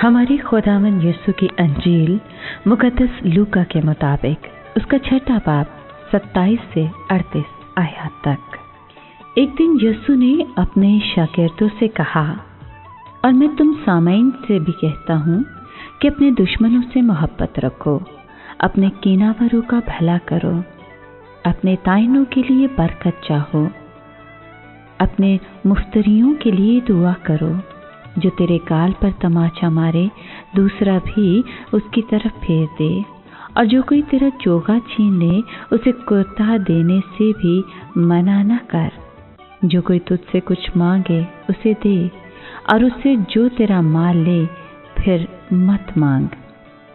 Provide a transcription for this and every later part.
हमारे खुदावंद यीशु की अंजील मुकद्दस लूका के मुताबिक उसका 6 बाब 27 से 38 आयत तक। एक दिन यीशु ने अपने शागिर्दों से कहा, और मैं तुम सामईन से भी कहता हूँ कि अपने दुश्मनों से मोहब्बत रखो, अपने कीनावरों का भला करो, अपने ताइनों के लिए बरकत चाहो, अपने मुफ्तरियों के लिए दुआ करो। जो तेरे गाल पर तमाचा मारे दूसरा भी उसकी तरफ फेर दे, और जो कोई तेरा चोगा छीन ले उसे कुर्ता देने से भी मना न कर। जो कोई तुझसे कुछ मांगे उसे दे, और उससे जो तेरा माल ले फिर मत मांग।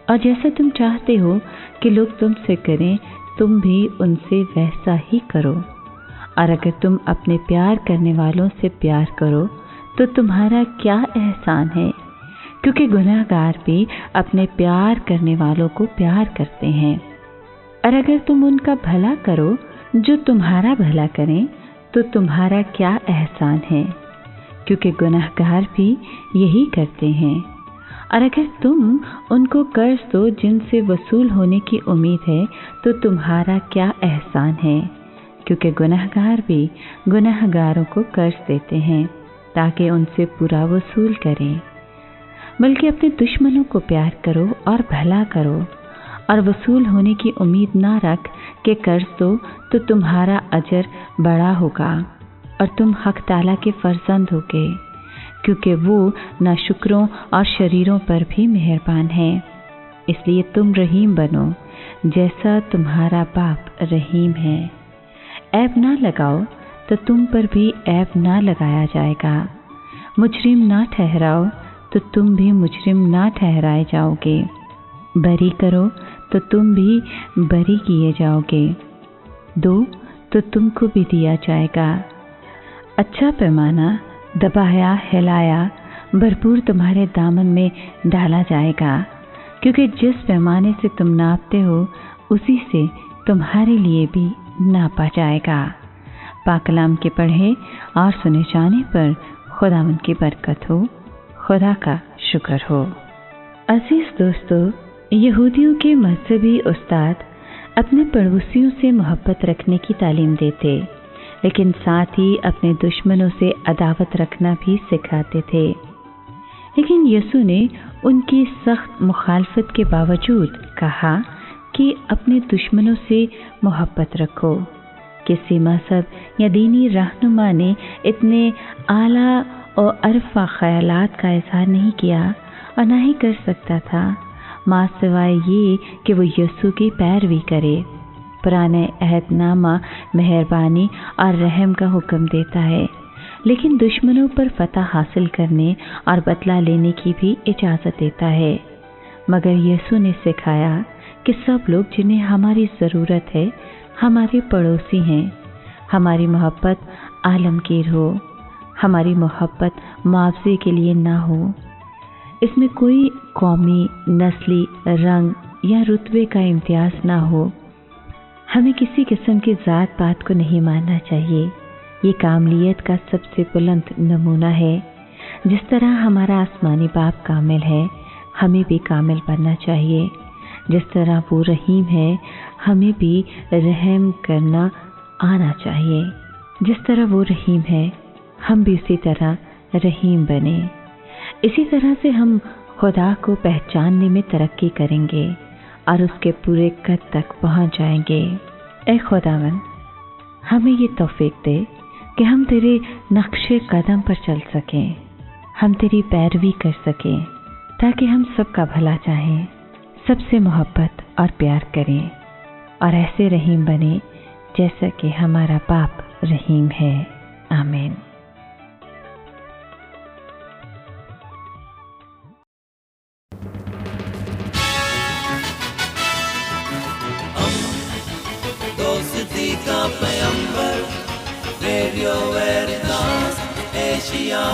और जैसा तुम चाहते हो कि लोग तुमसे करें, तुम भी उनसे वैसा ही करो। और अगर तुम अपने प्यार करने वालों से प्यार करो तो तुम्हारा क्या एहसान है, क्योंकि गुनहगार भी अपने प्यार करने वालों को प्यार करते हैं। और अगर तुम उनका भला करो जो तुम्हारा भला करें तो तुम्हारा क्या एहसान है, क्योंकि गुनहगार भी यही करते हैं। और अगर तुम उनको कर्ज दो जिनसे वसूल होने की उम्मीद है तो तुम्हारा क्या एहसान है, क्योंकि गुनहगार भी गुनहगारों को कर्ज देते हैं ताकि उनसे पूरा वसूल करें। बल्कि अपने दुश्मनों को प्यार करो और भला करो, और वसूल होने की उम्मीद ना रख के कर्ज दो तो तुम्हारा अजर बड़ा होगा और तुम हक ताला के फर्जंद होगे, क्योंकि वो नाशुकरों और शरीरों पर भी मेहरबान है। इसलिए तुम रहीम बनो जैसा तुम्हारा बाप रहीम है। ऐब ना लगाओ तो तुम पर भी ऐब ना लगाया जाएगा। मुजरिम ना ठहराओ तो तुम भी मुजरिम ना ठहराए जाओगे। बरी करो तो तुम भी बरी किए जाओगे। दो तो तुमको भी दिया जाएगा। अच्छा पैमाना दबाया हिलाया भरपूर तुम्हारे दामन में डाला जाएगा, क्योंकि जिस पैमाने से तुम नापते हो उसी से तुम्हारे लिए भी नापा जाएगा। पाक कलाम के पढ़े और सुने जाने पर खुदावंद की बरकत हो, खुदा का शुक्र हो। अजीज दोस्तों, यहूदियों के मजहबी उस्ताद अपने पड़ोसियों से मोहब्बत रखने की तालीम देते, लेकिन साथ ही अपने दुश्मनों से अदावत रखना भी सिखाते थे। लेकिन यीशु ने उनकी सख्त मुखालफत के बावजूद कहा कि अपने दुश्मनों से मोहब्बत रखो। किसी मजहब या दीनी रहनुमा ने इतने आला और अरफा ख्यालात का इजहार नहीं किया और ना ही कर सकता था, माँ सिवाय ये कि वो यीशु की पैरवी करे। पुराने अहदनामा मेहरबानी और रहम का हुक्म देता है, लेकिन दुश्मनों पर फतह हासिल करने और बदला लेने की भी इजाज़त देता है। मगर यीशु ने सिखाया कि सब लोग जिन्हें हमारी ज़रूरत है हमारे पड़ोसी हैं। हमारी मोहब्बत आलमगीर हो, हमारी मोहब्बत मुआवजे के लिए ना हो। इसमें कोई कौमी, नस्ली, रंग या रुतबे का इम्तियाज़ ना हो। हमें किसी किस्म की ज़ात पात को नहीं मानना चाहिए। ये कामलियत का सबसे बुलंद नमूना है। जिस तरह हमारा आसमानी बाप कामिल है, हमें भी कामिल बनना चाहिए। जिस तरह वो रहीम है, हमें भी रहम करना आना चाहिए। जिस तरह वो रहीम है, हम भी उसी तरह रहीम बने। इसी तरह से हम खुदा को पहचानने में तरक्की करेंगे और उसके पूरे कद तक पहुंच जाएंगे। ऐ खुदावन, हमें ये तौफीक दे कि हम तेरे नक्शे कदम पर चल सकें, हम तेरी पैरवी कर सकें, ताकि हम सबका भला चाहें, सबसे मोहब्बत और प्यार करें और ऐसे रहीम बने जैसा कि हमारा बाप रहीम है। आमीन। दोस्ती का पैगंबर, रेडियो वेरितास एशिया।